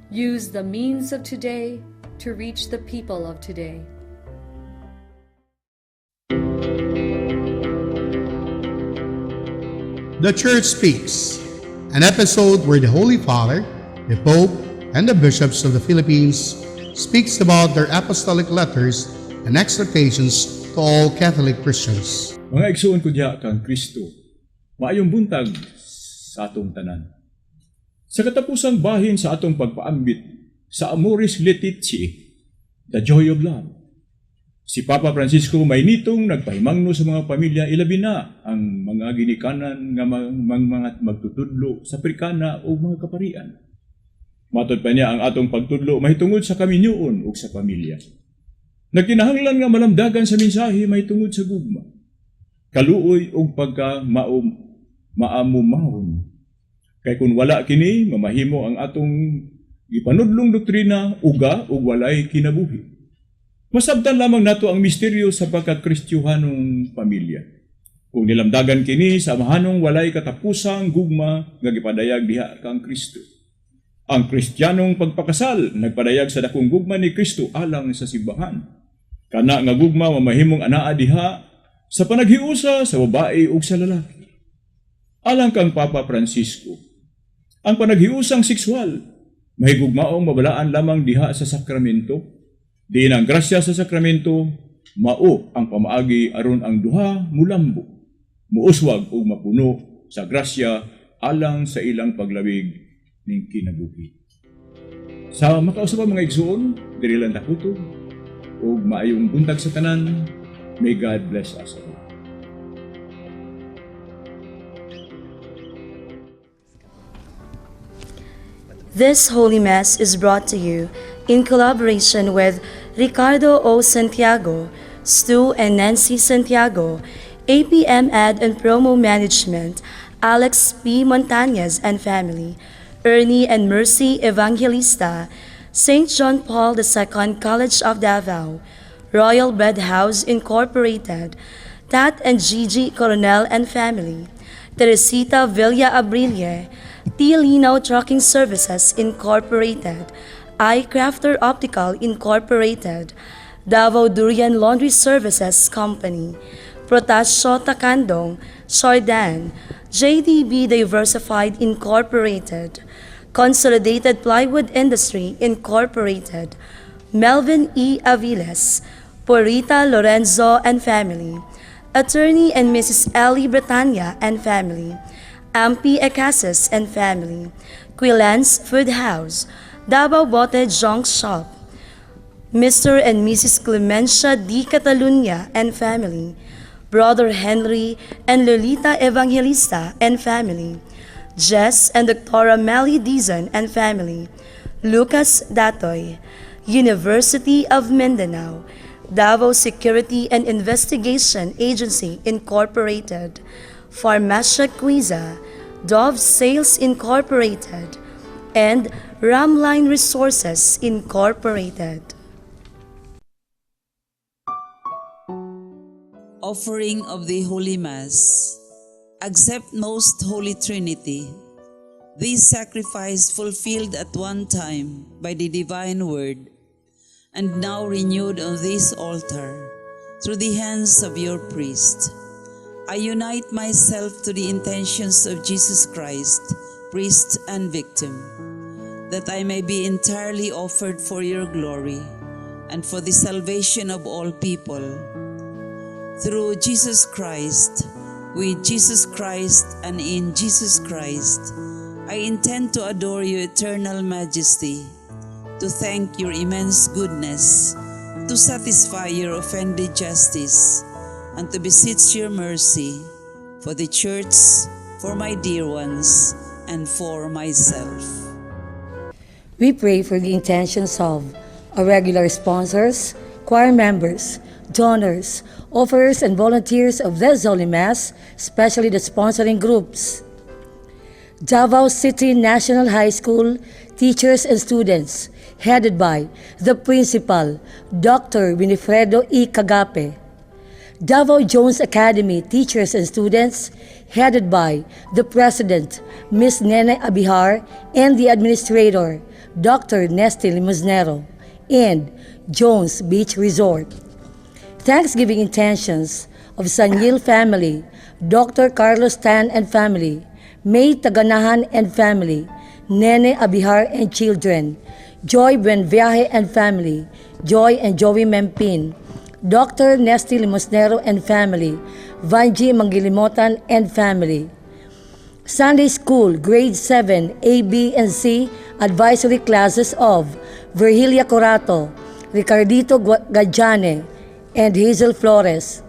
Use the means of today to reach the people of today. The Church Speaks, an episode where the Holy Father, the Pope, and the bishops of the Philippines speaks about their apostolic letters and exhortations to all Catholic Christians. Mga igsoon ko diha kang Kristo, maayong buntag sa atong tanan. Sa katapusang bahin sa atong pagpaambit sa Amoris Laetitia, the joy of love, si Papa Francisco may nitong nagpahimangno sa mga pamilya, ilabi na ang mga ginikanan nga mga magtutudlo sa perikana o mga kaparian. Matod pa niya ang atong pagtudlo mahitungod sa kaminyoon o sa pamilya. Nagkinahanglan nga malamdagan sa mensahe mahitungod sa gugma, kaluoy o pagka maamumahon. Kay kung wala kini, mamahimo ang atong ipanudlong doktrina uga o walay kinabuhi. Masabtan lamang nato ang misteryo sa pagkakristyuhanong pamilya. Kung nilamdagan kini sa amahanong walay katapusang gugma nga gipadayag diha kang Kristo. Ang Kristiyanong pagpakasal nagpadayag sa dakong gugma ni Kristo alang sa simbahan. Kana nga gugma mamahimong anaa diha sa panaghiusa sa babae ug sa lalaki. Alang kang Papa Francisco, ang panaghiusang sexual mahigugmaong mabalaan lamang diha sa sakramento. Diin ang grasya sa sakramento, mao ang pamaagi aron ang duha mulambo, muuswag o mapuno sa grasya alang sa ilang paglawig ning kinabuhi. Sa makausap mga igsoon, diri lang takuto, ug maayong buntag sa tanan. May God bless us all. This Holy Mass is brought to you in collaboration with Ricardo O. Santiago, Stu and Nancy Santiago, APM Ad and Promo Management, Alex P. Montañez and family, Ernie and Mercy Evangelista, St. John Paul II College of Davao, Royal Bread House Incorporated, Tat and Gigi Coronel and family, Teresita Villa Abrille, T. Lino Trucking Services Incorporated, iCrafter Optical Incorporated, Davao Durian Laundry Services Company, Protasio Takandong, Jordan, JDB Diversified Incorporated, Consolidated Plywood Industry Incorporated, Melvin E. Aviles, Purita Lorenzo and family, Attorney and Mrs. Ellie Bretanya and family, Ampi Ecases and family, Quilans Food House, Davao Bote Junk Shop, Mr. and Mrs. Clemencia D. Catalunya and family, Brother Henry and Lolita Evangelista and family, Jess and Dr. Melly Dizon and family, Lucas Datoy, University of Mindanao, Davao Security and Investigation Agency Incorporated, Farmacia Quiza, Dove Sales Incorporated, and Ramline Resources Incorporated. Offering of the Holy Mass. Accept Most Holy Trinity. This sacrifice fulfilled at one time by the divine word, and now renewed on this altar through the hands of your priest. I unite myself to the intentions of Jesus Christ, priest and victim, that I may be entirely offered for your glory and for the salvation of all people. Through Jesus Christ, with Jesus Christ, and in Jesus Christ, I intend to adore your eternal majesty, to thank your immense goodness, to satisfy your offended justice, and to beseech your mercy for the Church, for my dear ones, and for myself. We pray for the intentions of our regular sponsors, choir members, donors, offerers, and volunteers of this Holy Mass, especially the sponsoring groups. Davao City National High School teachers and students, headed by the Principal, Dr. Winifredo E. Cagape. Davao Jones Academy teachers and students, headed by the President, Ms. Nene Abihar, and the Administrator, Dr. Nesty Limosnero, and Jones Beach Resort. Thanksgiving intentions of Sanyil family, Dr. Carlos Tan and family, May Taganahan and family, Nene Abihar and children, Joy Buenviaje and family, Joy and Joey Mempin, Dr. Nesty Limosnero and family, Vanji Mangilimotan and family. Sunday School Grade 7 A, B, and C advisory classes of Virgilia Corato, Ricardito Gajane, and Hazel Flores.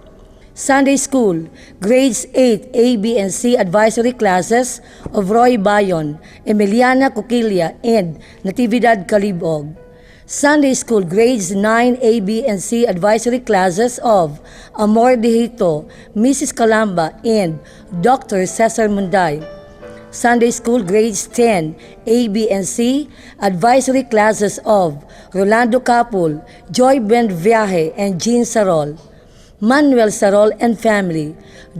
Sunday School Grades 8 A, B, and C advisory classes of Roy Bayon, Emiliana Coquilla, and Natividad Calibog. Sunday School Grades 9 A, B, and C advisory classes of Amor de Hito, Mrs. Calamba, and Dr. Cesar Munday. Sunday School Grades 10 A, B, and C advisory classes of Rolando Capul, Joy Buenviaje, and Jean Sarol. Manuel Sarol and family,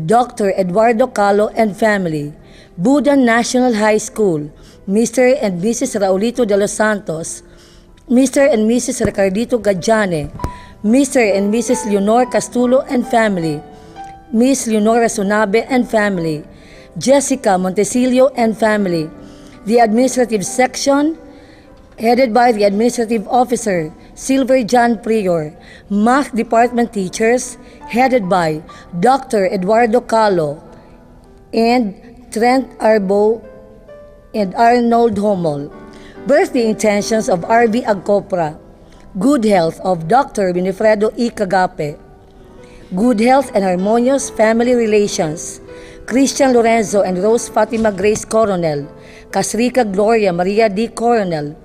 Dr. Eduardo Calo and family, Budan National High School, Mr. and Mrs. Raulito de los Santos, Mr. and Mrs. Ricardito Gajane, Mr. and Mrs. Leonor Castulo and family, Miss Leonora Sunabe and family, Jessica Montesilio and family, the administrative section, headed by the administrative officer, Silver John Prior, math department teachers, headed by Dr. Eduardo Calo, and Trent Arbo and Arnold Homol. Birthday intentions of R.B. Agcopra. Good health of Dr. Winifredo E. Cagape. Good health and harmonious family relations. Christian Lorenzo and Rose Fatima Grace Coronel. Casrica Gloria Maria D. Coronel.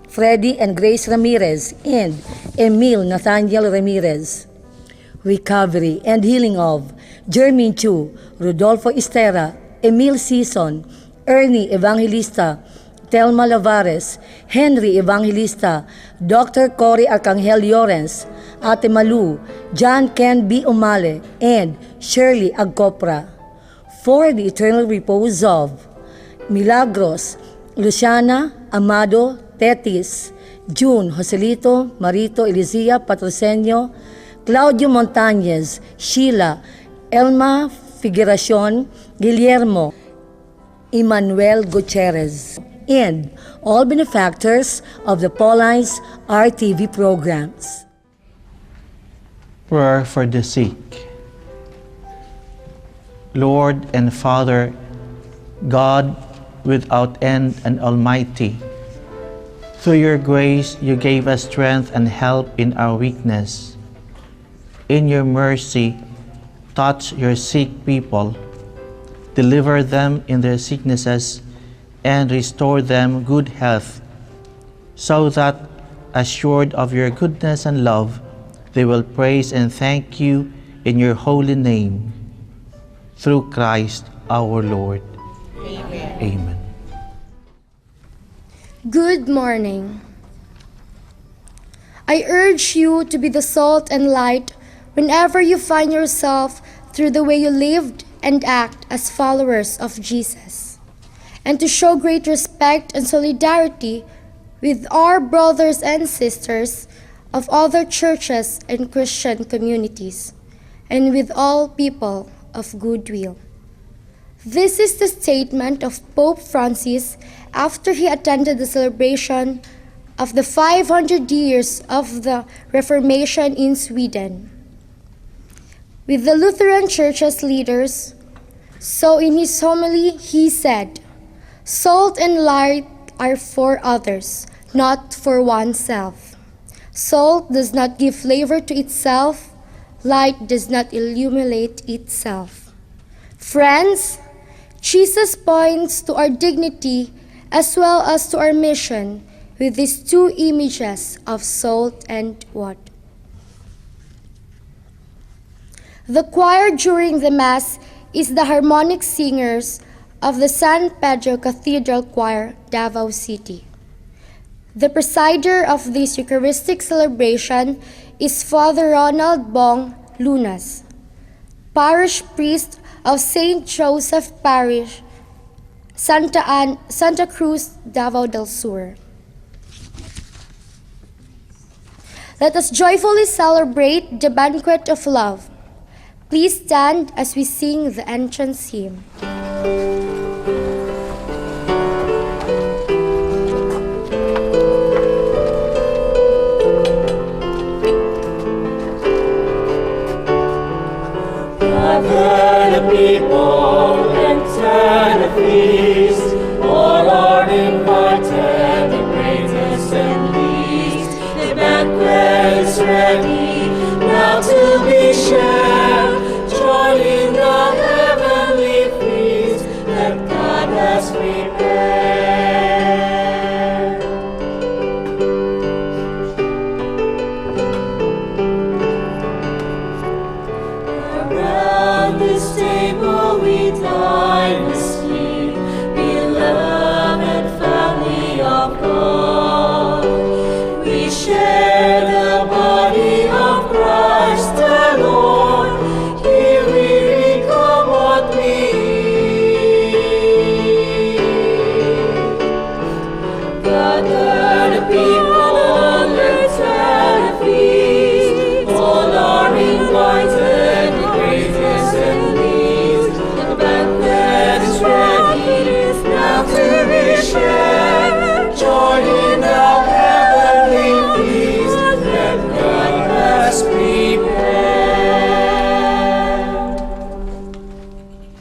Freddy and Grace Ramirez, and Emil Nathaniel Ramirez. Recovery and healing of Jermaine Chu, Rodolfo Estera, Emil Sison, Ernie Evangelista, Telma Lavares, Henry Evangelista, Dr. Cory Arcangel Llorens, Ate Malu, John Ken B. Umale, and Shirley Agcopra. For the eternal repose of Milagros, Luciana, Amado, Tetis, June, Joselito, Marito, Elizia, Patrocinio, Claudio Montañez, Sheila, Elma Figuracion, Guillermo, Emmanuel Gutierrez, and all benefactors of the Pauline's RTV programs. Prayer for the sick. Lord and Father, God without end and almighty, through your grace, you gave us strength and help in our weakness. In your mercy, touch your sick people, deliver them in their sicknesses, and restore them good health, so that, assured of your goodness and love, they will praise and thank you in your holy name. Through Christ our Lord. Amen. Amen. Good morning. I urge you to be the salt and light whenever you find yourself through the way you lived and act as followers of Jesus, and to show great respect and solidarity with our brothers and sisters of other churches and Christian communities, and with all people of goodwill. This is the statement of Pope Francis after he attended the celebration of the 500 years of the Reformation in Sweden. With the Lutheran Church's leaders, so in his homily he said, "Salt and light are for others, not for oneself. Salt does not give flavor to itself, light does not illuminate itself." Friends, Jesus points to our dignity as well as to our mission with these two images of salt and water. The choir during the Mass is the harmonic singers of the San Pedro Cathedral Choir, Davao City. The presider of this Eucharistic celebration is Father Ronald Bong Lunas, parish priest of St. Joseph Parish, Santa Cruz, Davao del Sur. Let us joyfully celebrate the banquet of love. Please stand as we sing the entrance hymn. Gather the people, enter the feast. All are invited, the greatest and least. The banquet is ready, now to be shared. Join in the heavenly feast that God has prepared. Around this table we dine with sleep, beloved family of God. We share the body of Christ the Lord. Here we become what we eat. Gather the people, let's have a feast. All are invited, the greatest and least. The banquet is ready, now to be shared. Join in the heavenly feast that God has prepared.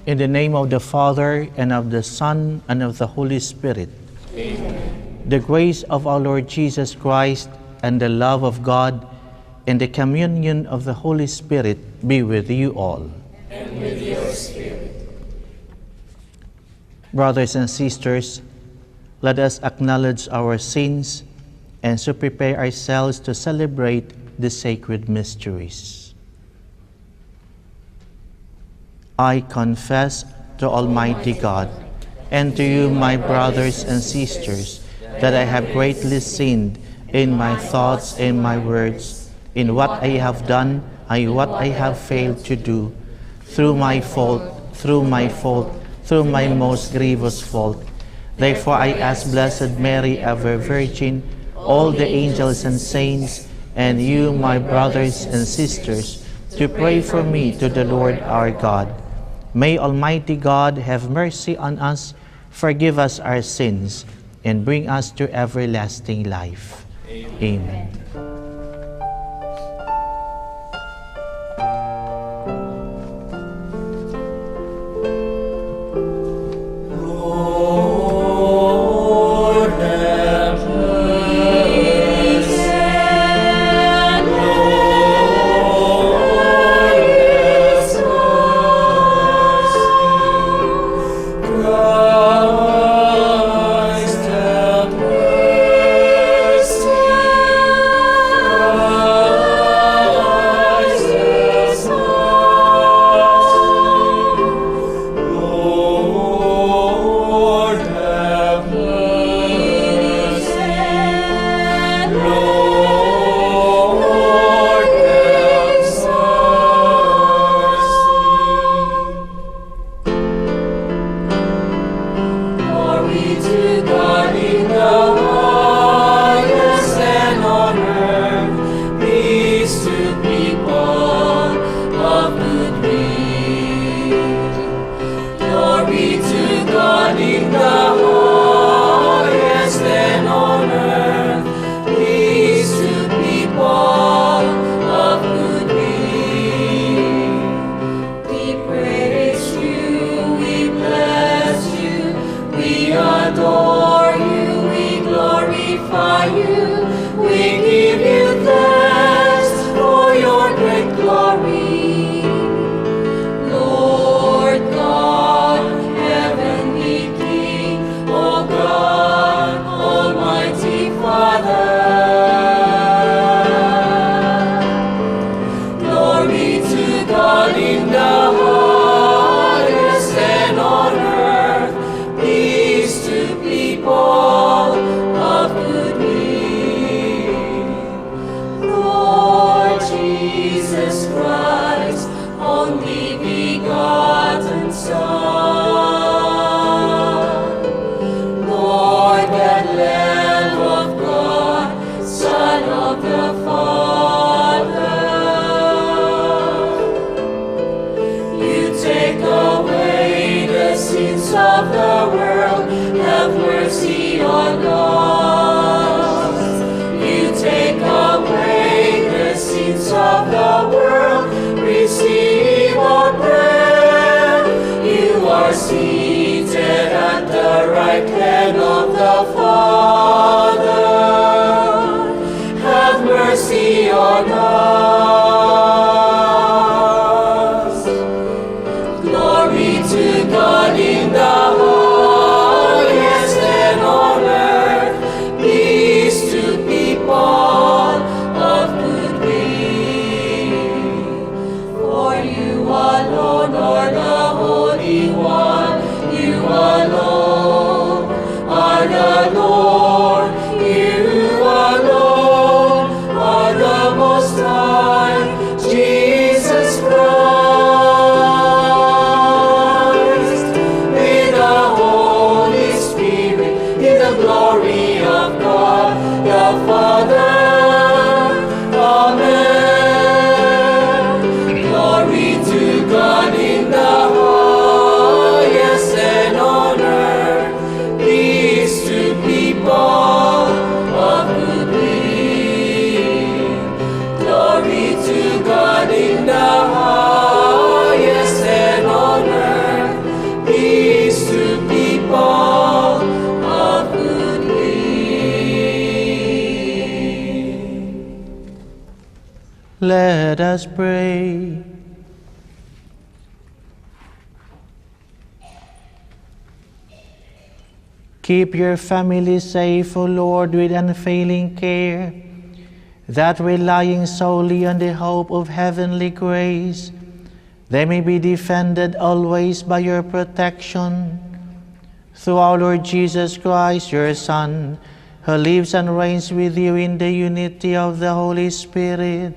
In the name of the Father, and of the Son, and of the Holy Spirit. Amen. The grace of our Lord Jesus Christ, and the love of God, and the communion of the Holy Spirit be with you all. And with your spirit. Brothers and sisters, let us acknowledge our sins and so prepare ourselves to celebrate the sacred mysteries. I confess to Almighty God and to you, my brothers and sisters, that I have greatly sinned in my thoughts and my words, in what I have done and what I have failed to do, through my most grievous fault. Therefore I ask Blessed Mary, ever Virgin, all the angels and saints, and you, my brothers and sisters, to pray for me to the Lord our God. May Almighty God have mercy on us, forgive us our sins, and bring us to everlasting life. Amen. Lord, have mercy. Lord, have mercy. Christ, have mercy. Christ, have mercy. Lord, have mercy. Lord, have mercy. Glory to God in the highest, and on earth peace to people of good will. Glory to God in the highest, and on earth peace to people of good will. We praise you, we bless you, we adore you, we glorify you, we give you thanks for your great glory. Lord God, heavenly King, O God, Almighty Father. Glory to God in the highest, and on earth peace to people of good will. Lord Jesus Christ, only begotten Son. Lord, that Lamb of God, Son of the Father. sins of the world, have mercy on us. You take away the sins of the world, receive our prayer. You are seated at the right hand of the Father. Have mercy on us. Glory to God in the highest, and on earth peace to people of good will. For you alone are the Holy One. You alone are the Lord. You alone are the Most High, Jesus Christ. With the Holy Spirit, in the glory of God the Father. Amen. Glory to God in the highest, and on earth peace to people of good will. Glory to God in the highest, and on earth peace to people of good will. Let us pray. Keep your family safe, O Lord, with unfailing care, that relying solely on the hope of heavenly grace, they may be defended always by your protection. Through our Lord Jesus Christ, your Son, who lives and reigns with you in the unity of the Holy Spirit,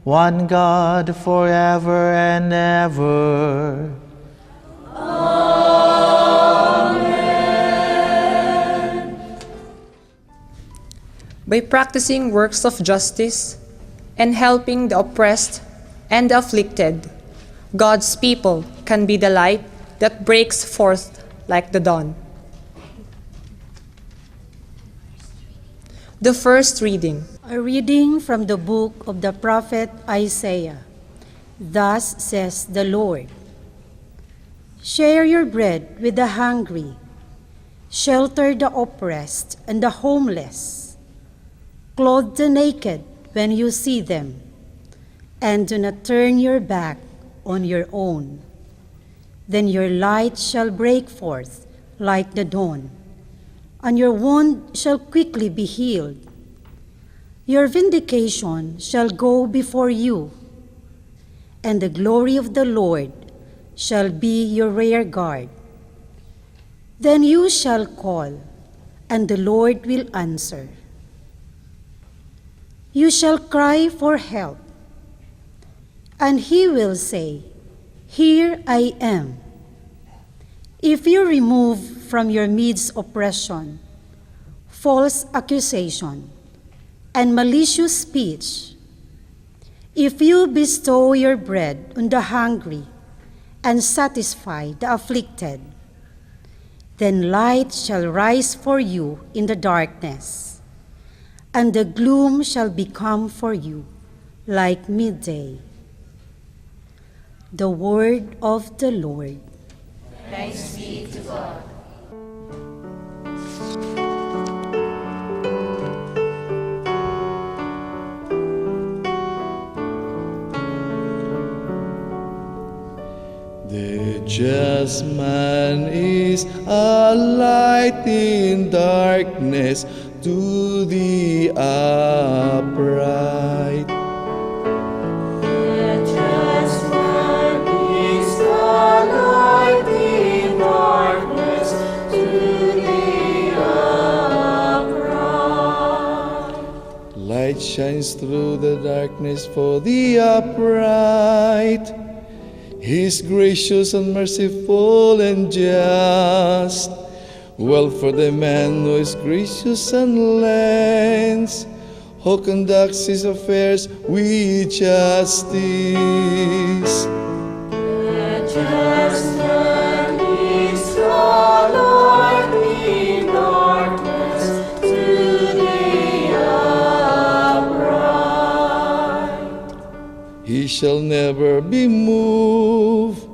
one God, forever and ever. By practicing works of justice and helping the oppressed and the afflicted, God's people can be the light that breaks forth like the dawn. The first reading. A reading from the book of the prophet Isaiah. Thus says the Lord, share your bread with the hungry, shelter the oppressed and the homeless, clothe the naked when you see them, and do not turn your back on your own. Then your light shall break forth like the dawn, and your wound shall quickly be healed. Your vindication shall go before you, and the glory of the Lord shall be your rear guard. Then you shall call, and the Lord will answer. You shall cry for help, and he will say, here I am. If you remove from your midst oppression, false accusation, and malicious speech, if you bestow your bread on the hungry and satisfy the afflicted, then light shall rise for you in the darkness, and the gloom shall become for you like midday. The word of the Lord. Thanks be to God. The just man is a light in darkness to the upright. The just man is the light in darkness to the upright. Light shines through the darkness for the upright. He's gracious and merciful and just. Well for the man who is gracious and lends, who conducts his affairs with justice. The just man is the shall never be moved.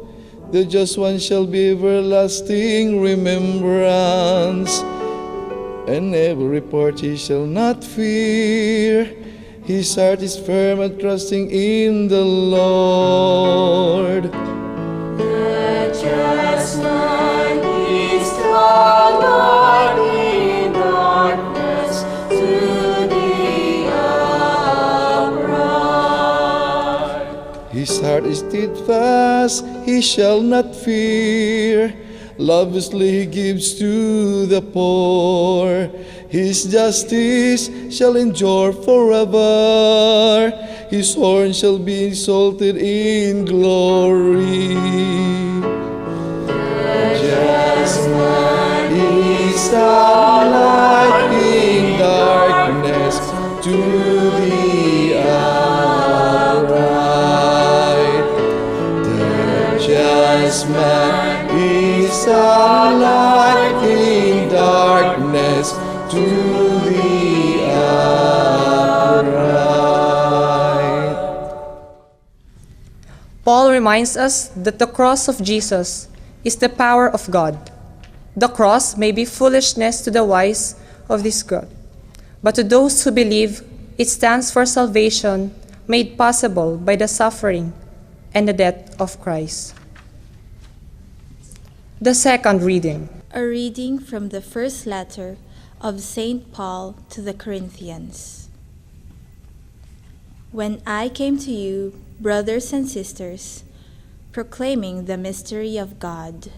The just one shall be everlasting remembrance, and every party shall not fear. His heart is firm and trusting in the Lord. The just man is the light in darkness to the upright. His heart is steadfast, he shall not fear. Lavishly he gives to the poor. His justice shall endure forever. His horn shall be exalted in glory. The just man Is the light in darkness to the upright. The just man is the light in darkness to the upright. Paul reminds us that the cross of Jesus is the power of God. The cross may be foolishness to the wise of this world, but to those who believe, it stands for salvation made possible by the suffering and the death of Christ. The second reading. A reading from the first letter of St. Paul to the Corinthians. When I came to you, brothers and sisters, proclaiming the mystery of God,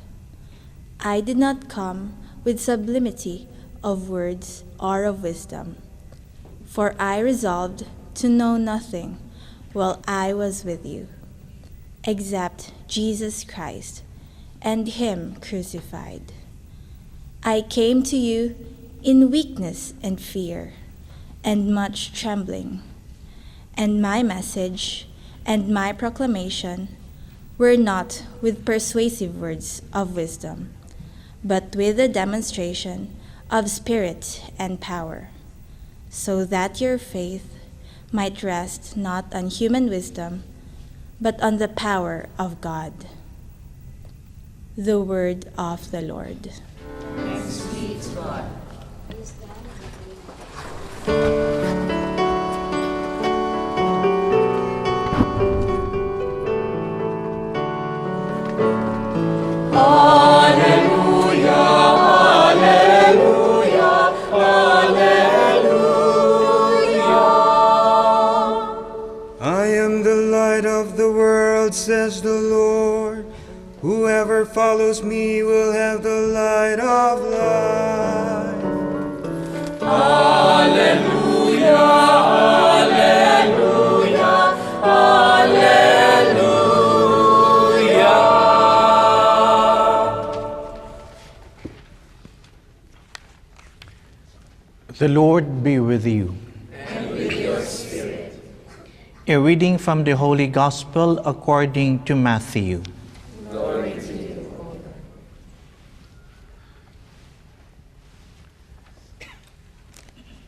I did not come with sublimity of words or of wisdom, for I resolved to know nothing while I was with you, except Jesus Christ and Him crucified. I came to you in weakness and fear and much trembling, and my message and my proclamation were not with persuasive words of wisdom, but with the demonstration of spirit and power, so that your faith might rest not on human wisdom, but on the power of God. The word of the Lord. Thanks be to God. I am the light of the world, says the Lord. Whoever follows me will have the light of life. Alleluia, alleluia, alleluia. The Lord be with you. And with your spirit. A reading from the Holy Gospel according to Matthew. Glory to you, O Lord.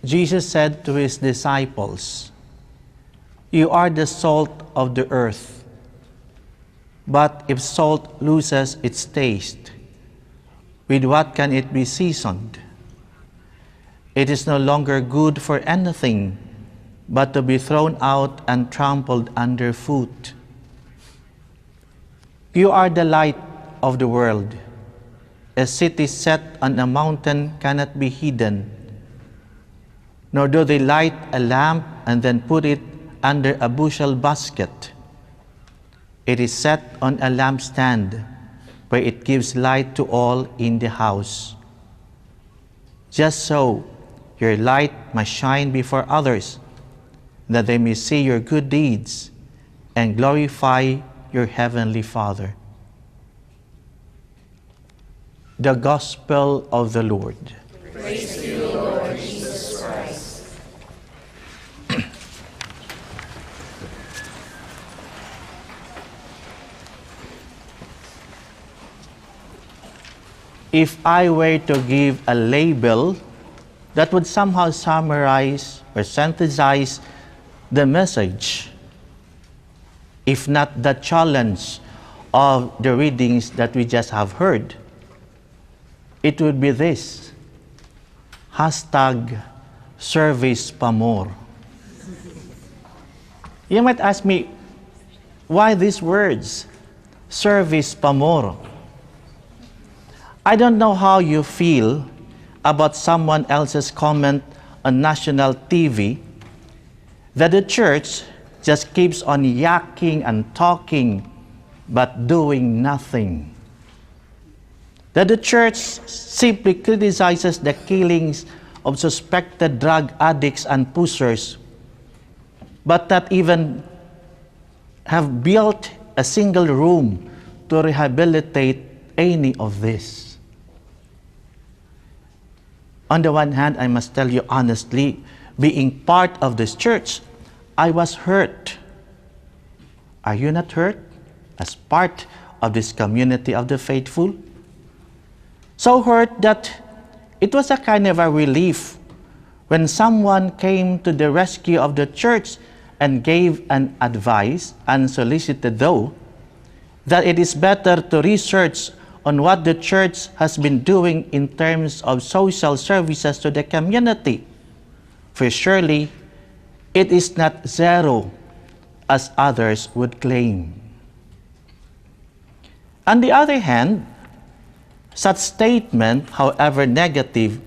Jesus said to his disciples, "You are the salt of the earth. But if salt loses its taste, with what can it be seasoned? It is no longer good for anything but to be thrown out and trampled underfoot. You are the light of the world. A city set on a mountain cannot be hidden, nor do they light a lamp and then put it under a bushel basket. It is set on a lampstand, where it gives light to all in the house. Just so, your light must shine before others, that they may see your good deeds and glorify your heavenly Father." The Gospel of the Lord. Praise to you, Lord Jesus Christ. If I were to give a label that would somehow summarize or synthesize the message, if not the challenge of the readings that we just have heard, it would be this: hashtag service pa more. You might ask me, why these words? Service pa more. I don't know how you feel about someone else's comment on national TV that the church just keeps on yakking and talking but doing nothing. That the church simply criticizes the killings of suspected drug addicts and pushers, but not even have built a single room to rehabilitate any of this. On the one hand, I must tell you honestly, being part of this church, I was hurt. Are you not hurt as part of this community of the faithful? So hurt that it was a kind of a relief when someone came to the rescue of the church and gave an advice, unsolicited though, that it is better to research on what the church has been doing in terms of social services to the community. For surely, it is not zero, as others would claim. On the other hand, such statement, however negative,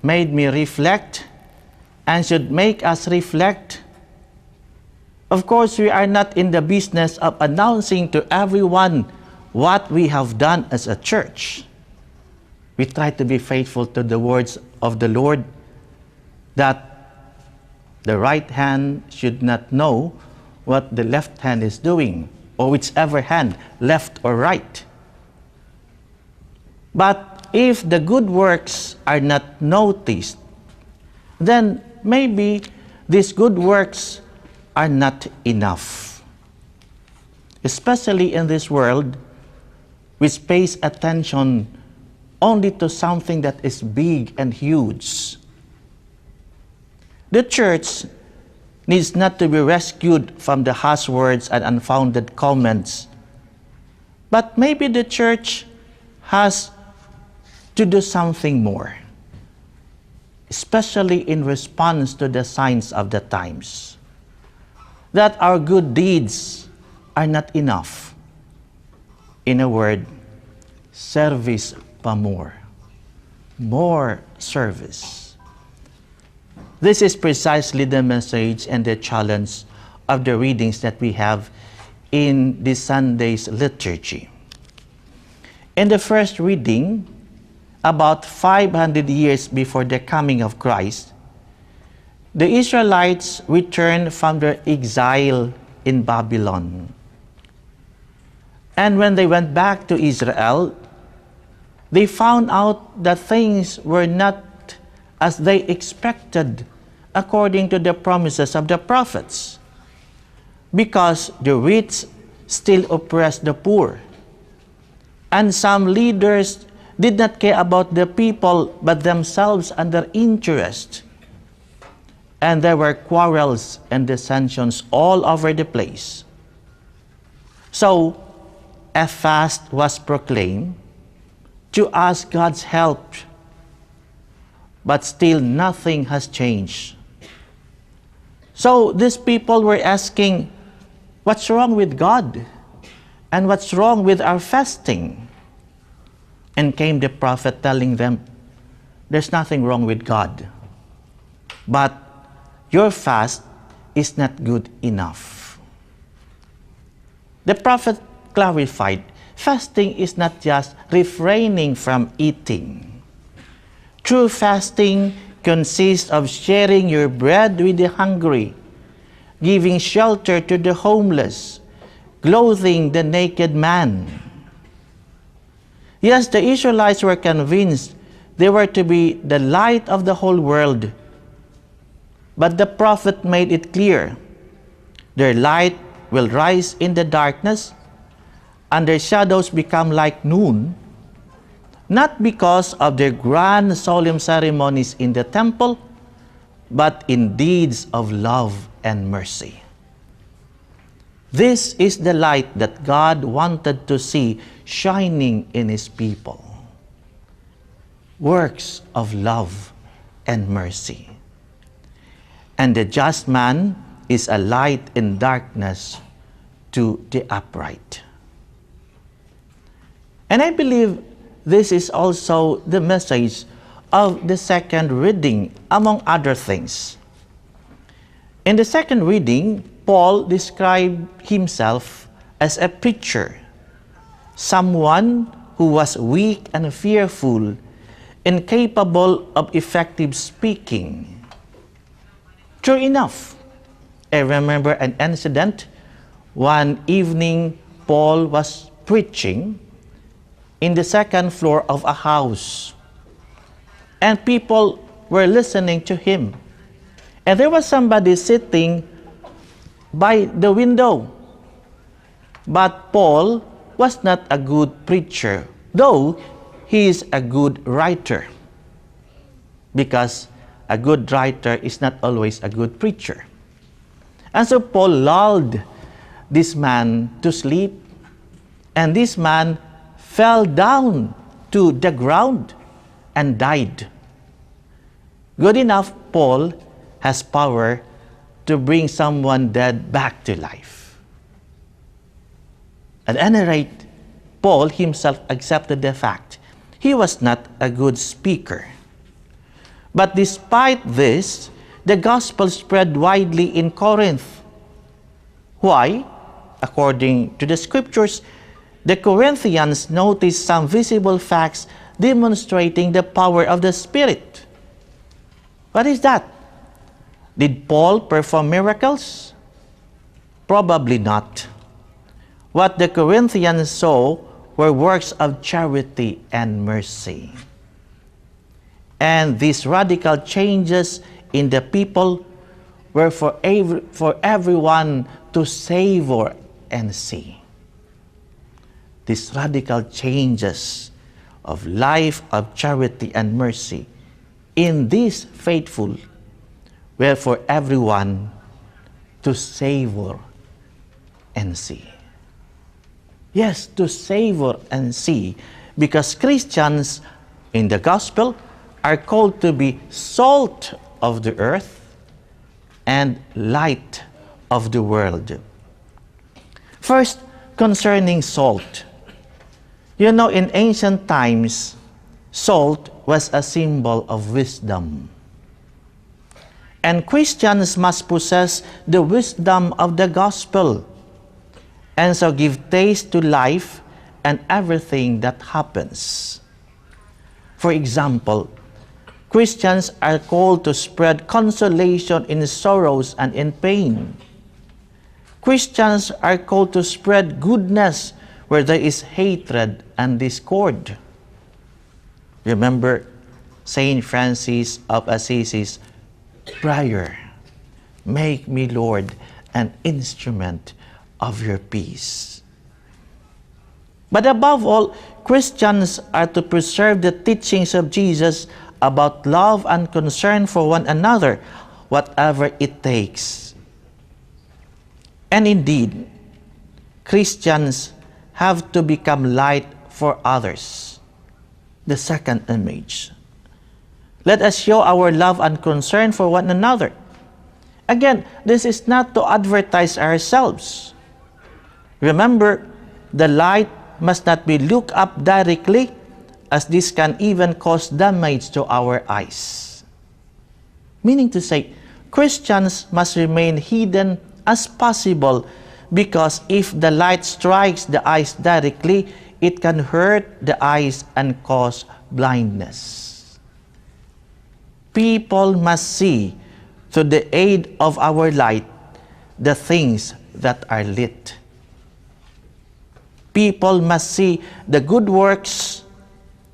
made me reflect and should make us reflect. Of course, we are not in the business of announcing to everyone what we have done as a church. We try to be faithful to the words of the Lord, that the right hand should not know what the left hand is doing, or whichever hand, left or right. But if the good works are not noticed, then maybe these good works are not enough. Especially in this world, which pays attention only to something that is big and huge. The church needs not to be rescued from the harsh words and unfounded comments, but maybe the church has to do something more, especially in response to the signs of the times, that our good deeds are not enough. In a word, service pa more. More service. This is precisely the message and the challenge of the readings that we have in this Sunday's liturgy. In the first reading, about 500 years before the coming of Christ, the Israelites returned from their exile in Babylon. And when they went back to Israel, they found out that things were not as they expected according to the promises of the prophets, because the rich still oppressed the poor, and some leaders did not care about the people but themselves and their interest. And there were quarrels and dissensions all over the place. So a fast was proclaimed to ask God's help, but still nothing has changed. So these people were asking, what's wrong with God? And what's wrong with our fasting? And came the prophet telling them, there's nothing wrong with God, but your fast is not good enough. The prophet clarified, fasting is not just refraining from eating. True fasting consists of sharing your bread with the hungry, giving shelter to the homeless, clothing the naked man. Yes, the Israelites were convinced they were to be the light of the whole world. But the prophet made it clear, their light will rise in the darkness, and their shadows become like noon, not because of their grand solemn ceremonies in the temple, but in deeds of love and mercy. This is the light that God wanted to see shining in His people. Works of love and mercy. And the just man is a light in darkness to the upright. And I believe this is also the message of the second reading, among other things. In the second reading, Paul described himself as a preacher, someone who was weak and fearful, incapable of effective speaking. True enough, I remember an incident. One evening, Paul was preaching in the second floor of a house, and people were listening to him. And there was somebody sitting by the window. But Paul was not a good preacher, though he is a good writer, because a good writer is not always a good preacher. And so Paul lulled this man to sleep, and this man fell down to the ground and died. Good enough, Paul has power to bring someone dead back to life. At any rate, Paul himself accepted the fact he was not a good speaker. But despite this, the gospel spread widely in Corinth. Why? According to the scriptures, the Corinthians noticed some visible facts demonstrating the power of the Spirit. What is that? Did Paul perform miracles? Probably not. What the Corinthians saw were works of charity and mercy. And these radical changes in the people were for everyone to savor and see. These radical changes of life of charity and mercy in these faithful were for everyone to savor and see. Yes, to savor and see, because Christians in the gospel are called to be salt of the earth and light of the world. First, concerning salt. You know, in ancient times, salt was a symbol of wisdom. And Christians must possess the wisdom of the gospel, and so give taste to life and everything that happens. For example, Christians are called to spread consolation in sorrows and in pain. Christians are called to spread goodness where there is hatred and discord. Remember Saint Francis of Assisi's prayer, "Make me, Lord, an instrument of your peace." But above all, Christians are to preserve the teachings of Jesus about love and concern for one another, whatever it takes. And indeed, Christians have to become light for others. The second image. Let us show our love and concern for one another. Again, this is not to advertise ourselves. Remember, the light must not be looked up directly, as this can even cause damage to our eyes. Meaning to say, Christians must remain hidden as possible, because if the light strikes the eyes directly, it can hurt the eyes and cause blindness. People must see, through the aid of our light, the things that are lit. People must see the good works,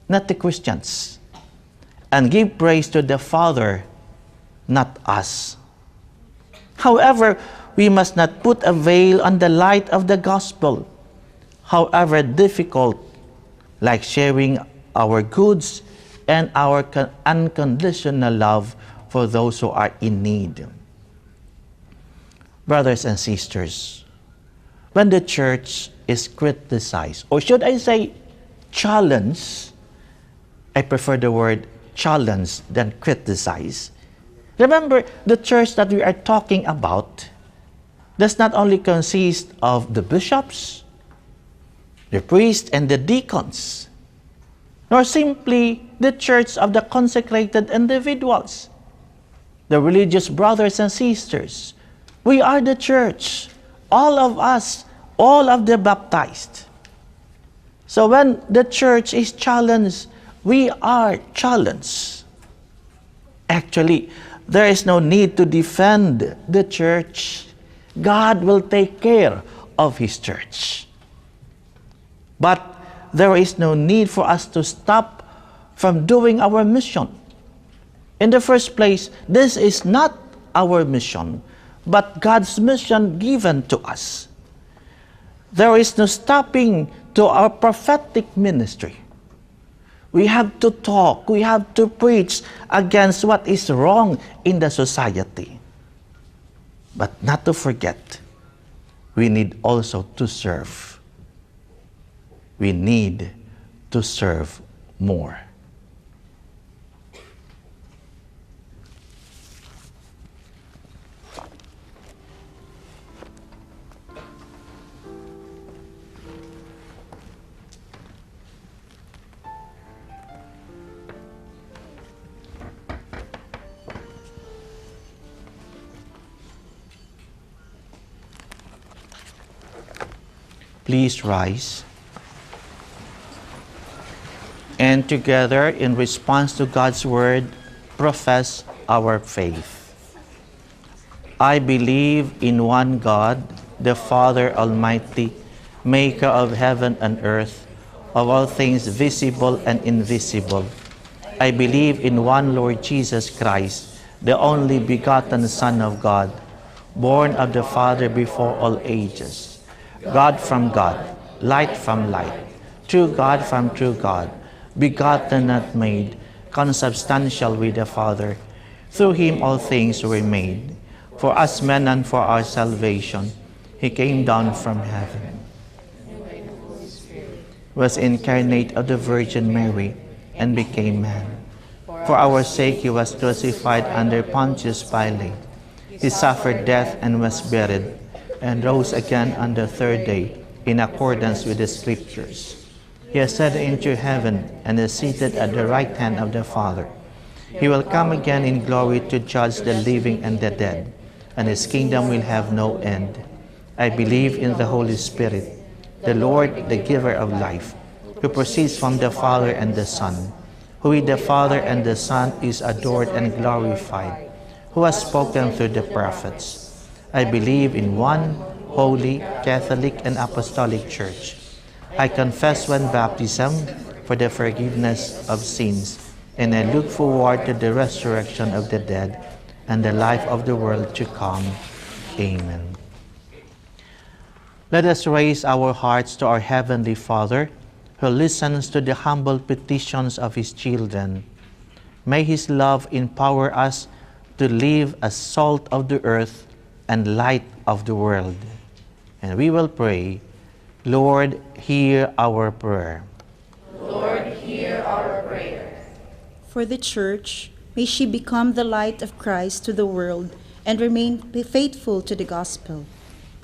not the Christians, and give praise to the Father, not us. However, we must not put a veil on the light of the gospel, however difficult, like sharing our goods and our unconditional love for those who are in need. Brothers and sisters, when the church is criticized, or should I say challenged? I prefer the word challenge than criticize. Remember, the church that we are talking about does not only consist of the bishops, the priests, and the deacons, nor simply the church of the consecrated individuals, the religious brothers and sisters. We are the church, all of us, all of the baptized. So when the church is challenged, we are challenged. Actually, there is no need to defend the church. God will take care of His church. But there is no need for us to stop from doing our mission. In the first place, this is not our mission, but God's mission given to us. There is no stopping to our prophetic ministry. We have to talk, we have to preach against what is wrong in the society. But not to forget, we need also to serve. We need to serve more. Please rise. And together, in response to God's word, profess our faith. I believe in one God, the Father Almighty, maker of heaven and earth, of all things visible and invisible. I believe in one Lord Jesus Christ, the only begotten Son of God, born of the Father before all ages, God from God, light from light, true God from true God, begotten, not made, consubstantial with the Father. Through Him all things were made. For us men and for our salvation, He came down from heaven, was incarnate of the Virgin Mary, and became man. For our sake He was crucified under Pontius Pilate. He suffered death and was buried, and rose again on the third day, in accordance with the Scriptures. He ascended into heaven and is seated at the right hand of the Father. He will come again in glory to judge the living and the dead, and His kingdom will have no end. I believe in the Holy Spirit, the Lord, the giver of life, who proceeds from the Father and the Son, who with the Father and the Son is adored and glorified, who has spoken through the prophets. I believe in one holy, Catholic, and Apostolic Church. I confess one baptism for the forgiveness of sins, and I look forward to the resurrection of the dead and the life of the world to come. Amen. Let us raise our hearts to our Heavenly Father, who listens to the humble petitions of His children. May His love empower us to live as salt of the earth and light of the world. And we will pray, Lord, hear our prayer. Lord, hear our prayer. For the Church, may she become the light of Christ to the world and remain faithful to the gospel.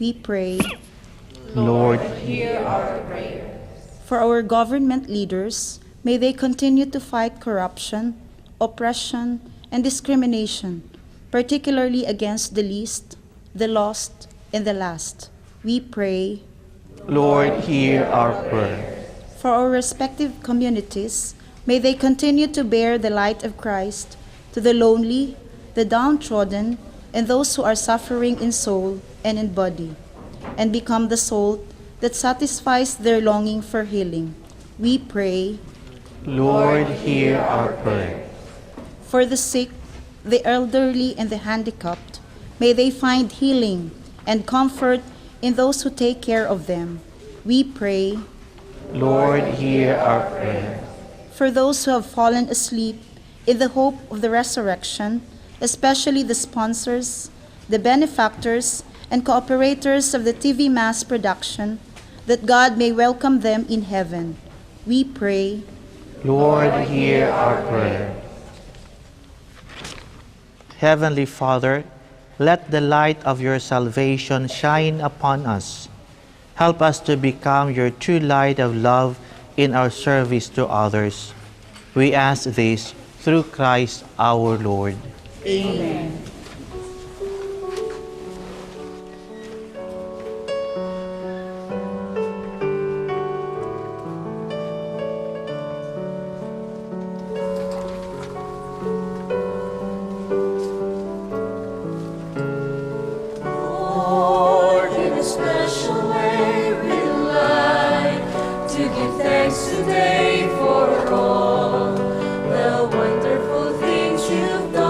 We pray, Lord, hear our prayer. For our government leaders, may they continue to fight corruption, oppression, and discrimination, particularly against the least, the lost, and the last. We pray, Lord, hear our prayer. For our respective communities, may they continue to bear the light of Christ to the lonely, the downtrodden, and those who are suffering in soul and in body, and become the salt that satisfies their longing for healing. We pray, Lord, hear our prayer. For the sick, the elderly, and the handicapped, may they find healing and comfort in those who take care of them. We pray, Lord, hear our prayer. For those who have fallen asleep in the hope of the resurrection, especially the sponsors, the benefactors, and cooperators of the TV mass production, that God may welcome them in heaven. We pray. Lord, hear our prayer. Heavenly Father, let the light of your salvation shine upon us. Help us to become your true light of love in our service to others. We ask this through Christ our Lord. Amen. Lord, in a special way we'd like to give thanks today for all the wonderful things you've done.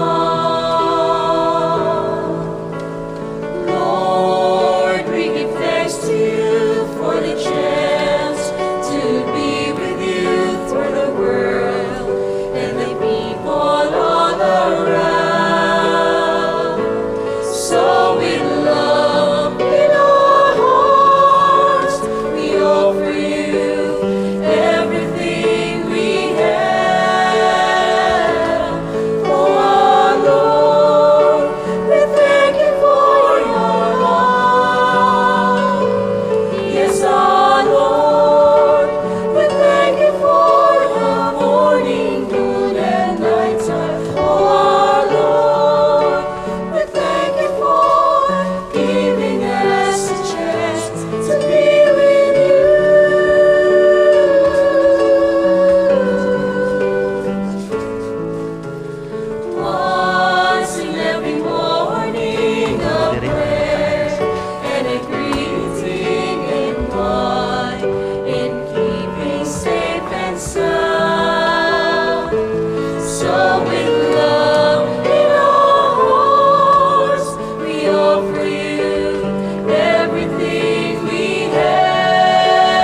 Lord, we give thanks to you for the chance to be with you through the world and the people all around. So with love in our hearts, we offer you everything we have. Oh, our Lord, we thank you for your love. Yes, our Lord, we thank you for the morning, noon, and night time. Oh, our Lord, we thank you for giving us a chance to be with you. Once in every morning, a prayer and a greeting in one, in keeping safe and sound. So with love in our hearts, we offer you everything we have.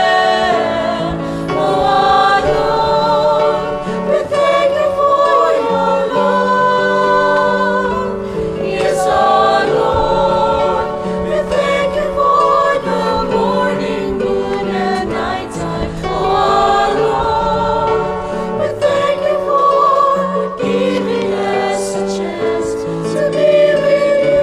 Oh, our Lord, we thank you for your love. Yes, our Lord, we thank you for the morning, noon, and night time. Oh, our Lord, we thank you for giving us a chance to be with you.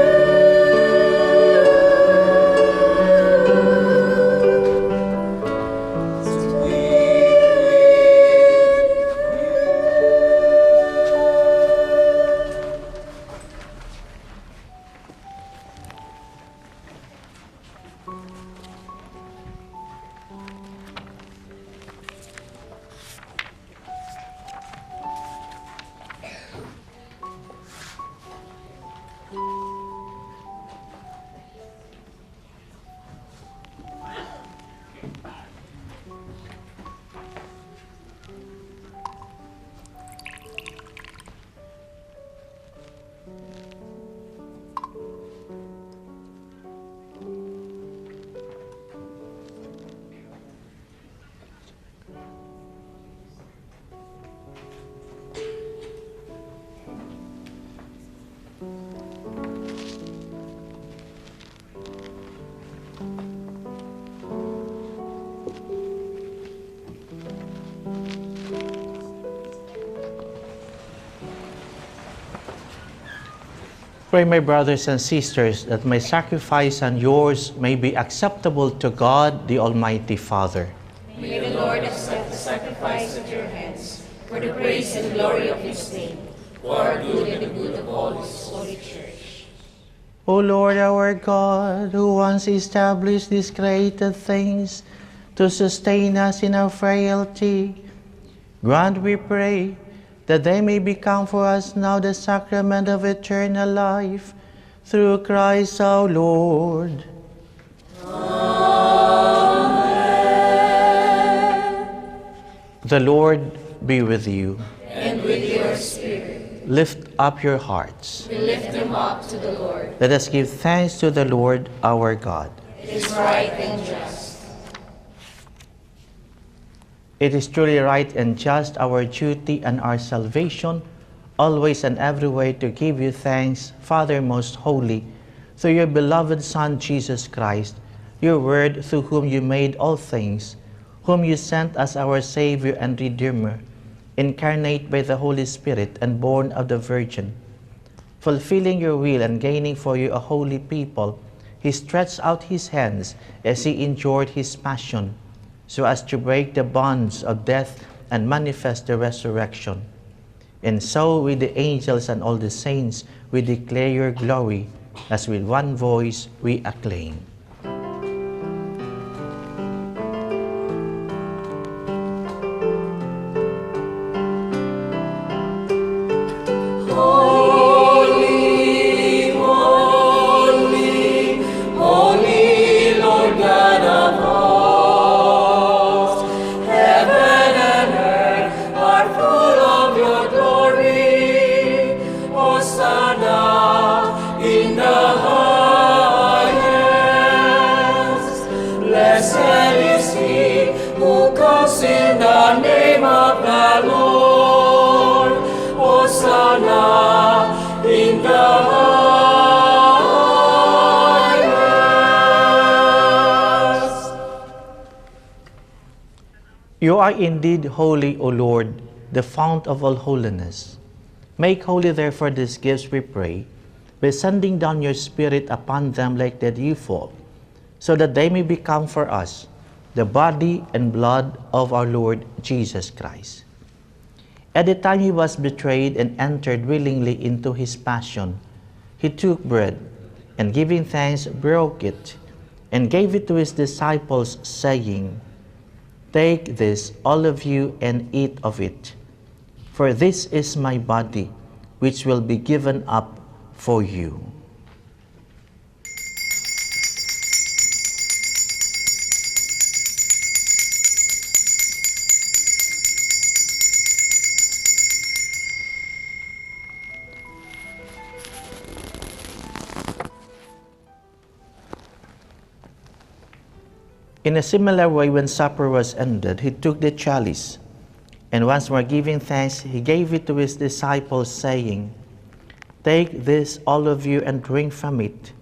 Pray, my brothers and sisters, that my sacrifice and yours may be acceptable to God, the Almighty Father. May the Lord accept the sacrifice at your hands for the praise and glory of his name, for our good and the good of all his holy church. O Lord our God, who once established these created things to sustain us in our frailty, grant, we pray, that they may become for us now the sacrament of eternal life, through Christ our Lord. Amen. The Lord be with you. And with your spirit. Lift up your hearts. We lift them up to the Lord. Let us give thanks to the Lord our God. It is right and just. It is truly right and just, our duty and our salvation, always and every way to give you thanks, Father most holy, through your beloved Son, Jesus Christ, your Word, through whom you made all things, whom you sent as our Savior and Redeemer, incarnate by the Holy Spirit and born of the Virgin. Fulfilling your will and gaining for you a holy people, he stretched out his hands as he endured his passion, so as to break the bonds of death and manifest the resurrection. And so with the angels and all the saints, we declare your glory, as with one voice we acclaim. You are indeed holy, O Lord, the fount of all holiness. Make holy therefore these gifts, we pray, by sending down your Spirit upon them like the dewfall, so that they may become for us the body and blood of our Lord Jesus Christ. At the time he was betrayed and entered willingly into his passion, he took bread, and giving thanks, broke it, and gave it to his disciples, saying, "Take this, all of you, and eat of it, for this is my body, which will be given up for you." In a similar way, when supper was ended, he took the chalice, and once more giving thanks, he gave it to his disciples, saying, "Take this, all of you, and drink from it,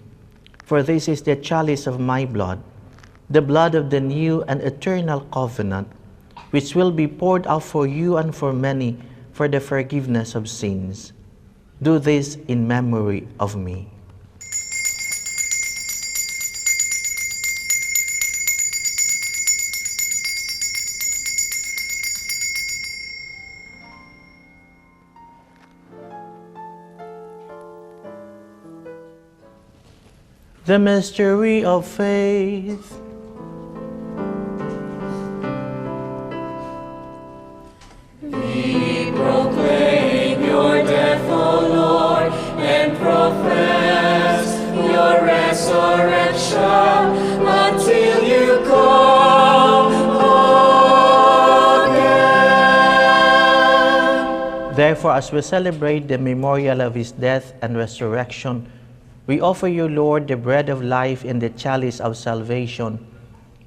for this is the chalice of my blood, the blood of the new and eternal covenant, which will be poured out for you and for many for the forgiveness of sins. Do this in memory of me." The mystery of faith. We proclaim your death, O Lord, and profess your resurrection until you come again. Therefore, as we celebrate the memorial of his death and resurrection, we offer you, Lord, the bread of life and the chalice of salvation,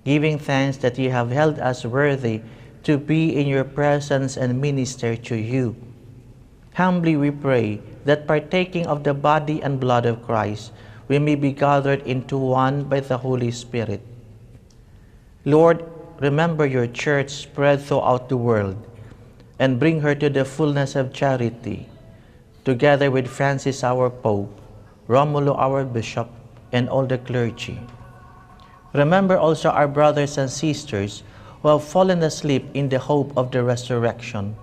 giving thanks that you have held us worthy to be in your presence and minister to you. Humbly we pray that partaking of the body and blood of Christ, we may be gathered into one by the Holy Spirit. Lord, remember your church spread throughout the world and bring her to the fullness of charity, together with Francis our Pope, Romulo our Bishop, and all the clergy. Remember also our brothers and sisters who have fallen asleep in the hope of the resurrection,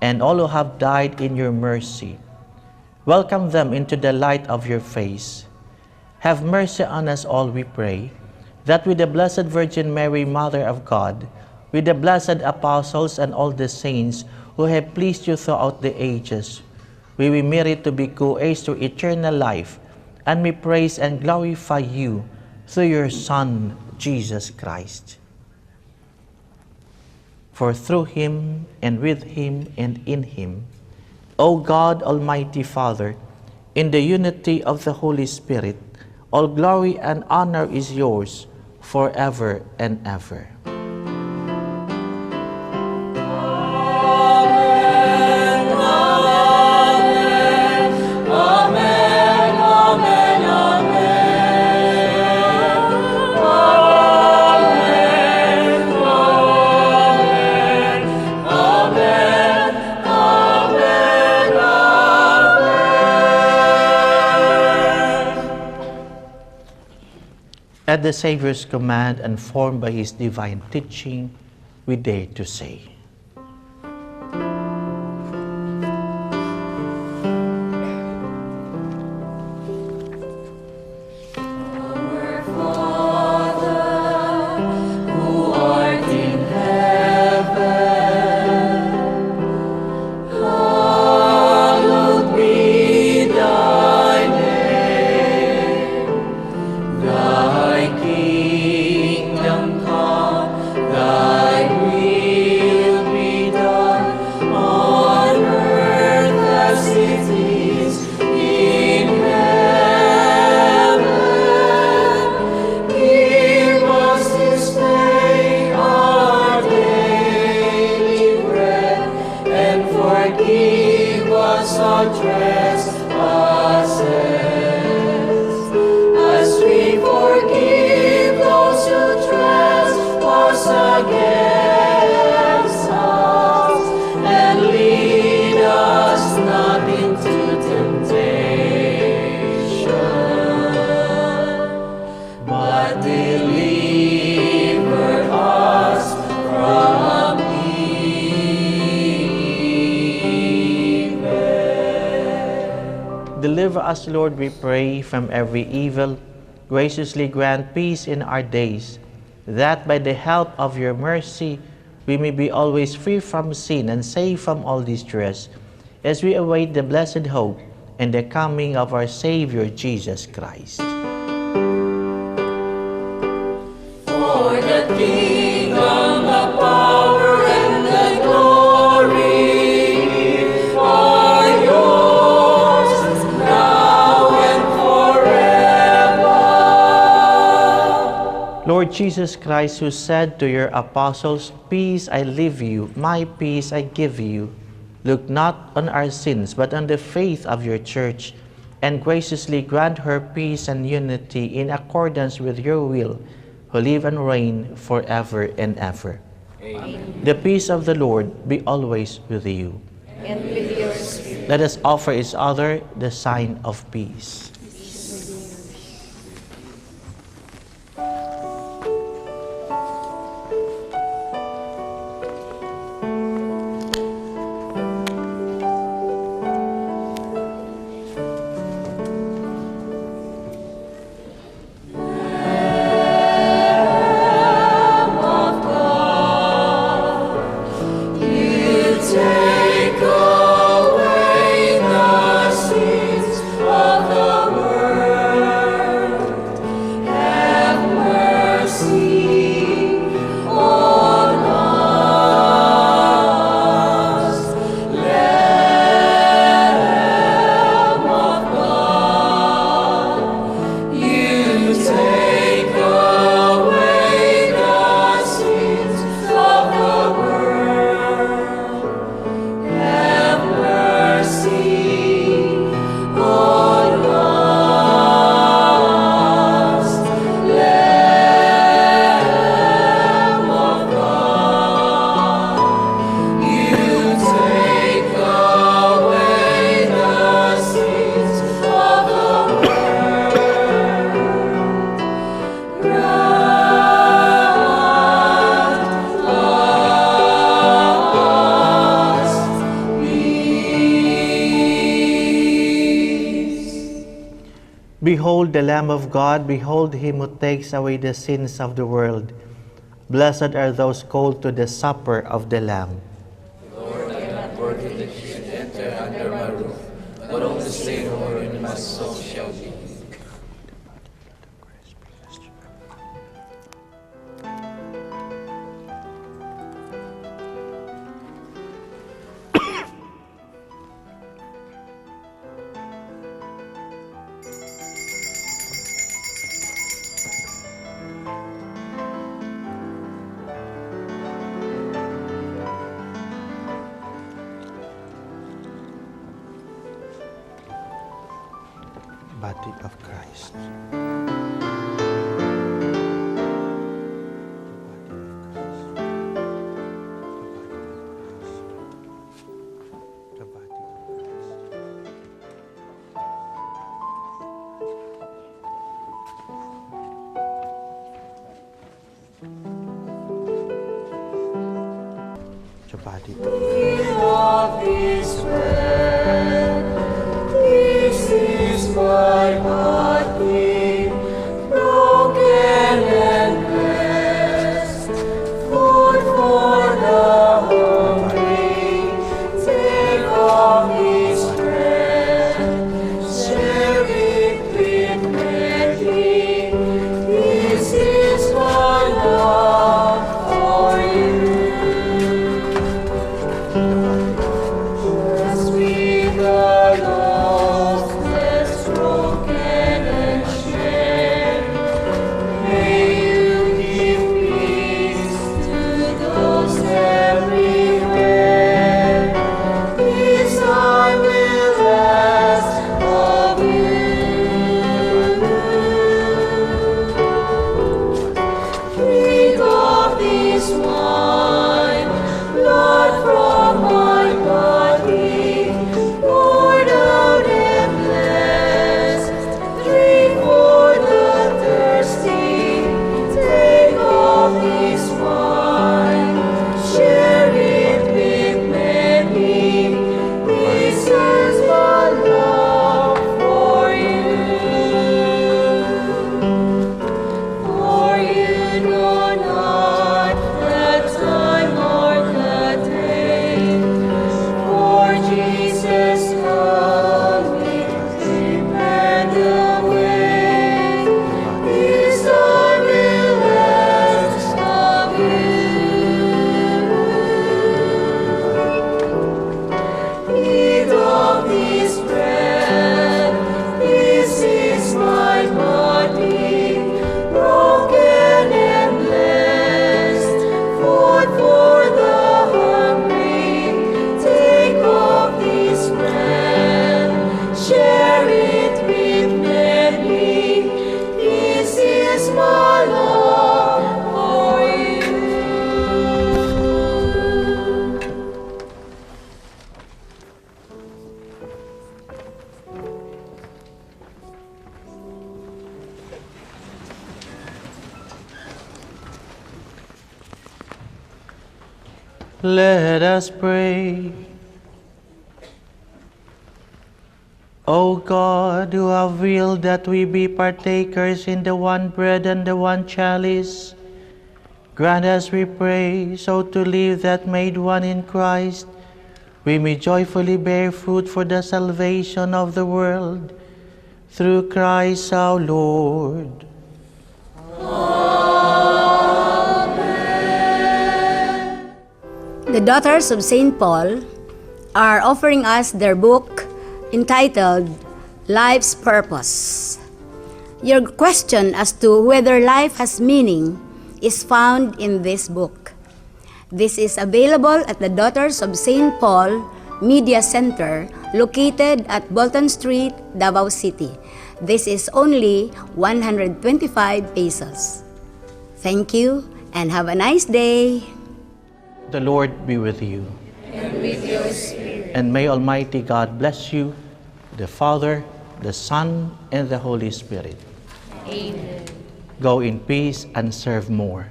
and all who have died in your mercy. Welcome them into the light of your face. Have mercy on us all, we pray, that with the Blessed Virgin Mary, Mother of God, with the blessed apostles and all the saints who have pleased you throughout the ages, we will merit to be co-heirs to eternal life, and may praise and glorify you through your Son, Jesus Christ. For through him, and with him, and in him, O God, Almighty Father, in the unity of the Holy Spirit, all glory and honor is yours forever and ever. Amen, amen, amen, amen. At the Savior's command and formed by his divine teaching, we dare to say, Deliver us, Lord, we pray, from every evil. Graciously grant peace in our days, that by the help of your mercy we may be always free from sin and safe from all distress, as we await the blessed hope and the coming of our Savior, Jesus Christ. For the kingdom, the power, and the glory are yours, now and forever. Lord Jesus Christ, who said to your apostles, "Peace I leave you, my peace I give you," look not on our sins, but on the faith of your church, and graciously grant her peace and unity in accordance with your will, who live and reign forever and ever. Amen. The peace of the Lord be always with you. And with your spirit. Let us offer each other the sign of peace. Behold the Lamb of God, behold him who takes away the sins of the world. Blessed are those called to the supper of the Lamb. Lord, I am not worthy that you should enter under my roof, but only say the word, and my soul shall be. Body of Christ. your body. Of this bread, this is my body, broken and blessed, food for the hungry. Take of this bread, share it with many. This is my love for you. As we the lost, less broken and shared, may you give peace to those everywhere. This I will ask of you. Drink of this wine, blood from my body, poured out and blessed. Drink for the thirsty. Take of this wine, share it with many. This is my love for you. For you know not the time or the day. For Jesus coming, prepare the way. This I will ask of you. Eat of this bread. This is my body, broken and blessed, food for the hungry. Take of this bread, share it with many. This is my love for you. Let us pray. O God, who have willed that we be partakers in the one bread and the one chalice, grant us, we pray, so to live that made one in Christ, we may joyfully bear fruit for the salvation of the world. Through Christ our Lord. The Daughters of St. Paul are offering us their book entitled Life's Purpose. Your question as to whether life has meaning is found in this book. This is available at the Daughters of St. Paul Media Center located at Bolton Street, Davao City. This is only 125 pesos. Thank you and have a nice day. The Lord be with you. And with your spirit. And may Almighty God bless you, the Father, the Son, and the Holy Spirit. Amen. Go in peace and serve more.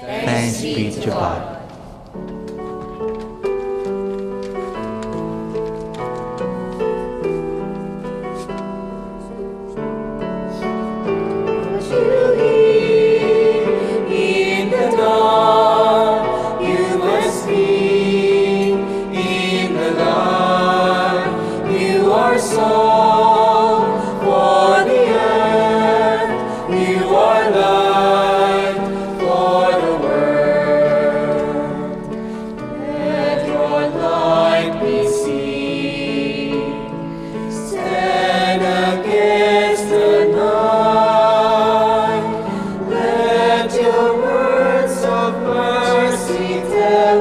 Thanks be to God. In the dark, you must be in the light. You are salt for the earth. You are light for the world. Let your light be seen. Stand against the night. Let your words of mercy tell